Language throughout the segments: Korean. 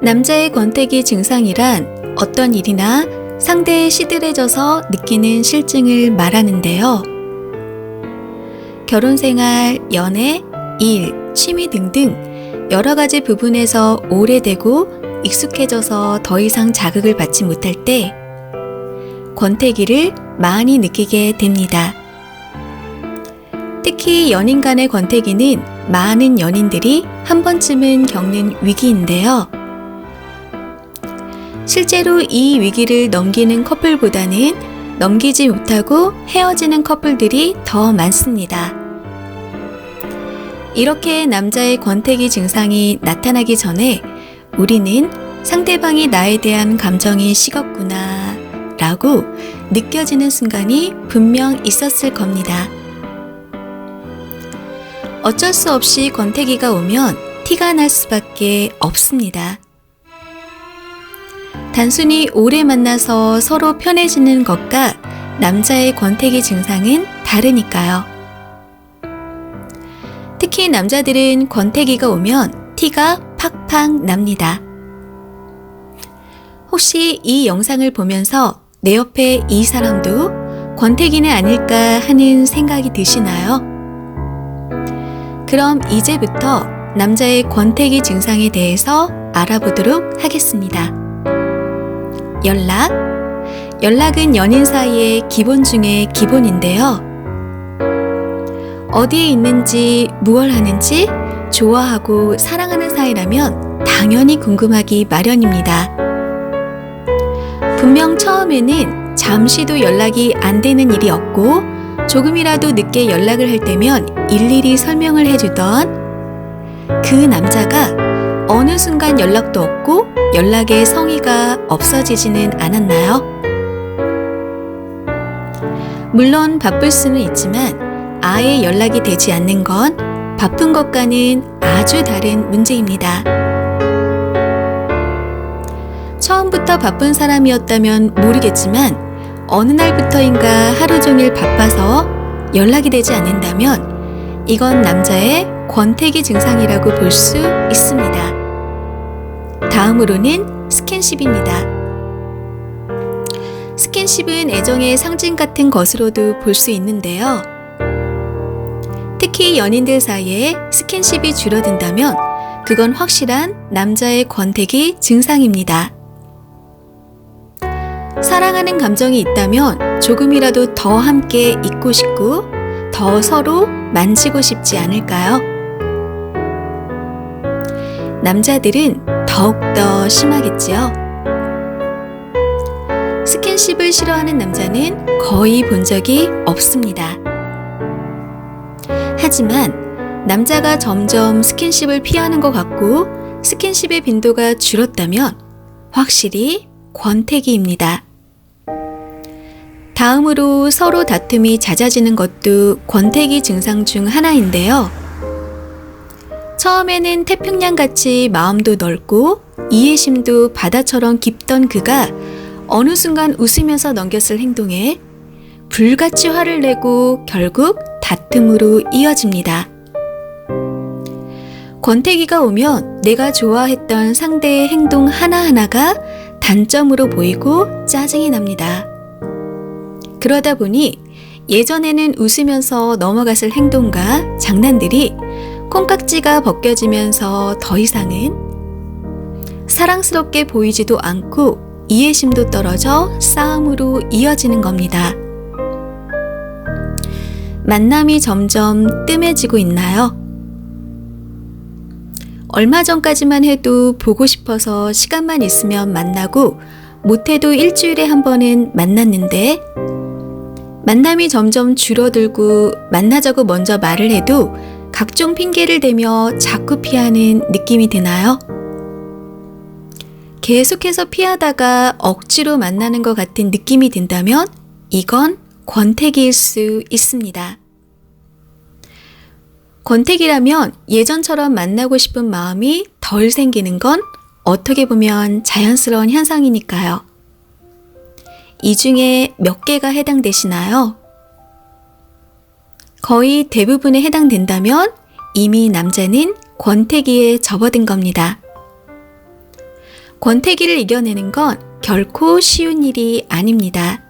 남자의 권태기 증상이란 어떤 일이나 상대에 시들해져서 느끼는 실증을 말하는데요. 결혼생활, 연애, 일, 취미 등등 여러 가지 부분에서 오래되고 익숙해져서 더 이상 자극을 받지 못할 때 권태기를 많이 느끼게 됩니다. 특히 연인 간의 권태기는 많은 연인들이 한 번쯤은 겪는 위기인데요. 실제로 이 위기를 넘기는 커플보다는 넘기지 못하고 헤어지는 커플들이 더 많습니다. 이렇게 남자의 권태기 증상이 나타나기 전에 우리는 상대방이 나에 대한 감정이 식었구나 라고 느껴지는 순간이 분명 있었을 겁니다. 어쩔 수 없이 권태기가 오면 티가 날 수밖에 없습니다. 단순히 오래 만나서 서로 편해지는 것과 남자의 권태기 증상은 다르니까요. 특히 남자들은 권태기가 오면 티가 팍팍 납니다. 혹시 이 영상을 보면서 내 옆에 이 사람도 권태기는 아닐까 하는 생각이 드시나요? 그럼 이제부터 남자의 권태기 증상에 대해서 알아보도록 하겠습니다. 연락은 연인 사이의 기본 중에 기본인데요. 어디에 있는지, 무얼 하는지, 좋아하고 사랑하는 사이라면 당연히 궁금하기 마련입니다. 분명 처음에는 잠시도 연락이 안 되는 일이 없고 조금이라도 늦게 연락을 할 때면 일일이 설명을 해주던 그 남자가 어느 순간 연락도 없고 연락의 성의가 없어지지는 않았나요? 물론 바쁠 수는 있지만 아예 연락이 되지 않는 건 바쁜 것과는 아주 다른 문제입니다. 처음부터 바쁜 사람이었다면 모르겠지만 어느 날부터인가 하루 종일 바빠서 연락이 되지 않는다면 이건 남자의 권태기 증상이라고 볼 수 있습니다. 다음으로는 스킨십입니다. 스킨십은 애정의 상징 같은 것으로도 볼 수 있는데요. 특히 연인들 사이에 스킨십이 줄어든다면 그건 확실한 남자의 권태기 증상입니다. 사랑하는 감정이 있다면 조금이라도 더 함께 있고 싶고 더 서로 만지고 싶지 않을까요? 남자들은 더욱더 심하겠지요. 스킨십을 싫어하는 남자는 거의 본 적이 없습니다. 하지만 남자가 점점 스킨십을 피하는 것 같고 스킨십의 빈도가 줄었다면 확실히 권태기입니다. 다음으로 서로 다툼이 잦아지는 것도 권태기 증상 중 하나인데요. 처음에는 태평양같이 마음도 넓고 이해심도 바다처럼 깊던 그가 어느 순간 웃으면서 넘겼을 행동에 불같이 화를 내고 결국 다툼으로 이어집니다. 권태기가 오면 내가 좋아했던 상대의 행동 하나하나가 단점으로 보이고 짜증이 납니다. 그러다 보니 예전에는 웃으면서 넘어갔을 행동과 장난들이 콩깍지가 벗겨지면서 더 이상은 사랑스럽게 보이지도 않고 이해심도 떨어져 싸움으로 이어지는 겁니다. 만남이 점점 뜸해지고 있나요? 얼마 전까지만 해도 보고 싶어서 시간만 있으면 만나고 못해도 일주일에 한 번은 만났는데 만남이 점점 줄어들고 만나자고 먼저 말을 해도 각종 핑계를 대며 자꾸 피하는 느낌이 드나요? 계속해서 피하다가 억지로 만나는 것 같은 느낌이 든다면 이건 권태기일 수 있습니다. 권태기라면 예전처럼 만나고 싶은 마음이 덜 생기는 건 어떻게 보면 자연스러운 현상이니까요. 이 중에 몇 개가 해당되시나요? 거의 대부분에 해당된다면 이미 남자는 권태기에 접어든 겁니다. 권태기를 이겨내는 건 결코 쉬운 일이 아닙니다.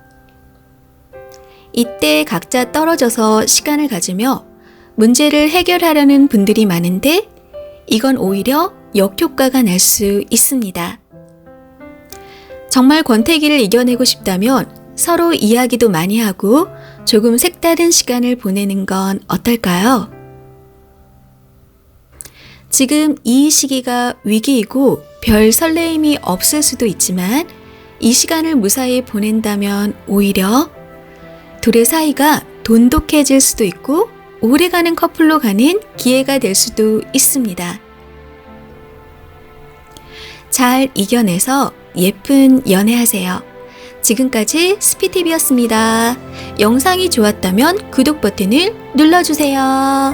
이때 각자 떨어져서 시간을 가지며 문제를 해결하려는 분들이 많은데 이건 오히려 역효과가 날 수 있습니다. 정말 권태기를 이겨내고 싶다면 서로 이야기도 많이 하고 조금 색다른 시간을 보내는 건 어떨까요? 지금 이 시기가 위기이고 별 설레임이 없을 수도 있지만 이 시간을 무사히 보낸다면 오히려 둘의 사이가 돈독해질 수도 있고 오래가는 커플로 가는 기회가 될 수도 있습니다. 잘 이겨내서 예쁜 연애하세요. 지금까지 스피TV였습니다. 영상이 좋았다면 구독 버튼을 눌러주세요.